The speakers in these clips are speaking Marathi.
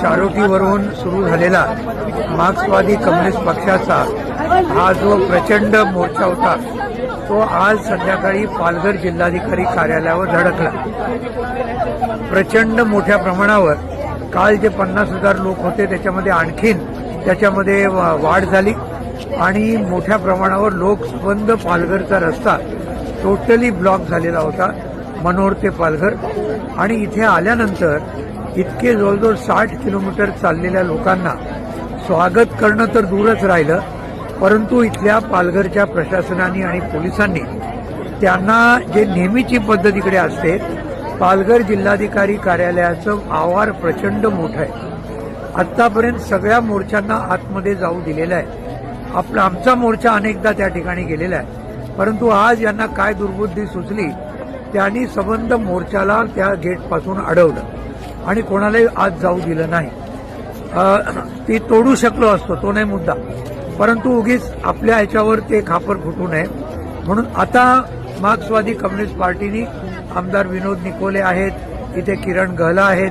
चारोटीवरून सुरू झालेला मार्क्सवादी कम्युनिस्ट पक्षाचा हा जो प्रचंड मोर्चा होता तो आज संध्याकाळी पालघर जिल्हाधिकारी कार्यालयावर धडकला। प्रचंड मोठ्या प्रमाणावर काल जे 50,000 लोक होते त्याच्यामध्ये आणखीन त्याच्यामध्ये वाढ झाली आणि मोठ्या प्रमाणावर लोक बंद पालघरचा रस्ता टोटली ब्लॉक झालेला होता, मनोर ते पालघर। आणि इथे आल्यानंतर इतके जवळजवळ 60 किलोमीटर चाललेल्या लोकांना स्वागत करणं तर दूरच राहिलं, परंतु इथल्या पालघरच्या प्रशासनाने आणि पोलिसांनी त्यांना जे नेहमीची पद्धतीकडे असते, पालघर जिल्हाधिकारी कार्यालयाचं आवार प्रचंड मोठं आहे। आतापर्यंत सगळ्या मोर्चांना आतमध्ये जाऊ दिलेलं आहे। आमचा मोर्चा अनेकदा त्या ठिकाणी गेलेला आहे, परंतु आज यांना काय दुर्बुद्धी सुचली, त्यांनी संबंध मोर्चाला त्या गेटपासून अडवलं आणि कोणालाही आज जाऊ दिलं नाही। ती तोडू शकलो असतो, तो नाही मुद्दा, परंतु उगीच आपल्या ह्याच्यावर ते खापर फुटू नये म्हणून आता मार्क्सवादी कम्युनिस्ट पार्टीनी आमदार विनोद निकोले आहेत, इथे किरण गहला आहेत,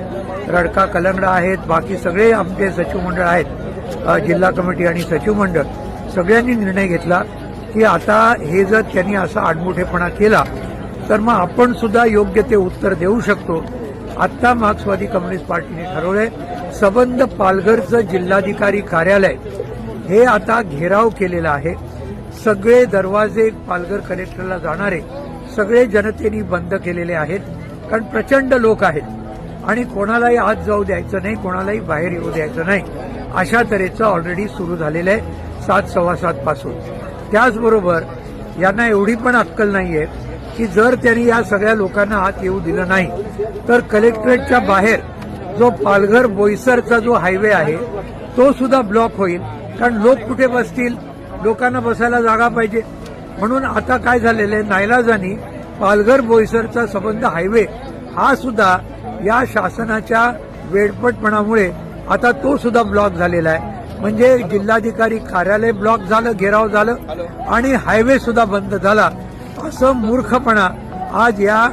रडका कलंगडा आहेत, बाकी सगळे आमचे सचिव मंडळ आहेत, जिल्हा कमिटी आणि सचिव मंडळ सगळ्यांनी निर्णय घेतला की आता हे जर त्यांनी असा आडमुठेपणा केला तर मग आपण सुद्धा योग्य ते उत्तर देऊ शकतो। आता मार्क्सवादी कम्युनिस्ट पार्टीने ठरवले संबंध पालघरचं जिल्हाधिकारी कार्यालय हे आता घेराव केलेलं आहे। सगळे दरवाजे पालघर कलेक्टरला जाणारे सगळे जनतेने बंद केलेले आहेत, कारण प्रचंड लोक आहेत आणि कोणालाही आत जाऊ द्यायचं नाही, कोणालाही बाहेर येऊ द्यायचं नाही, अशा तऱ्हेचं ऑलरेडी सुरू झालेलं आहे 7 सव्वा 7 पासून। त्याचबरोबर यांना एवढी पण अक्कल नाहीये की जर त्यांनी या सगळ्या लोकांना आत येऊ दिलं नाही तर कलेक्टरेटच्या बाहेर जो पालघर बोईसरचा जो हायवे आहे तो सुद्धा ब्लॉक होईल, कारण लोक कुठे बसतील, लोकांना बसायला जागा पाहिजे। म्हणून आता काय झालेलं आहे, नाईलाजानी पालघर बोईसरचा संबंध हायवे हा सुद्धा या शासनाच्या वेडपटपणामुळे आता तो सुद्धा ब्लॉक झालेला आहे। म्हणजे जिल्हाधिकारी कार्यालय ब्लॉक झालं, घेराव झालं आणि हायवे सुद्धा बंद झाला। असं मूर्खपणा आज या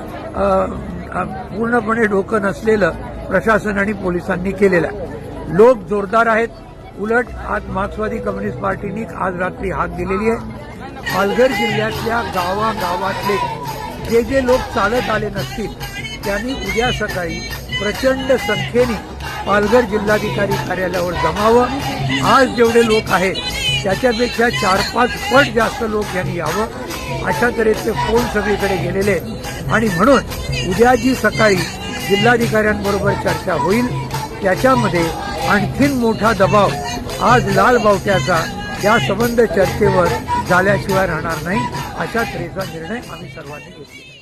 पूर्णपणे डोकं नसलेलं प्रशासन आणि पोलिसांनी केलेला आहे। लोक जोरदार आहेत, उलट आज मार्क्सवादी कम्युनिस्ट पार्टीने आज रात्री हाक दिलेली आहे। पालघर जिल्ह्यातल्या गावागावातले जे जे लोक चालत आले नसतील त्यांनी उद्या सकाळी प्रचंड संख्येने पालघर जिल्हाधिकारी कार्यालयावर जमावं। आज जेवढे लोक आहेत त्याच्यापेक्षा 4-5 पट जास्त लोक यांनी यावं, अशा तऱ्हेचे फोन सगळीकडे गेलेले आहेत। आणि म्हणून उद्या जी सकाळी जिल्हाधिकाऱ्यांबरोबर चर्चा होईल त्याच्यामध्ये आणखीन मोठा दबाव आज लाल बावट्याचा या संबंध चर्चेवर झाल्याशिवाय राहणार नाही, अशा तऱ्हेचा निर्णय आम्ही सर्वांनी घेतला।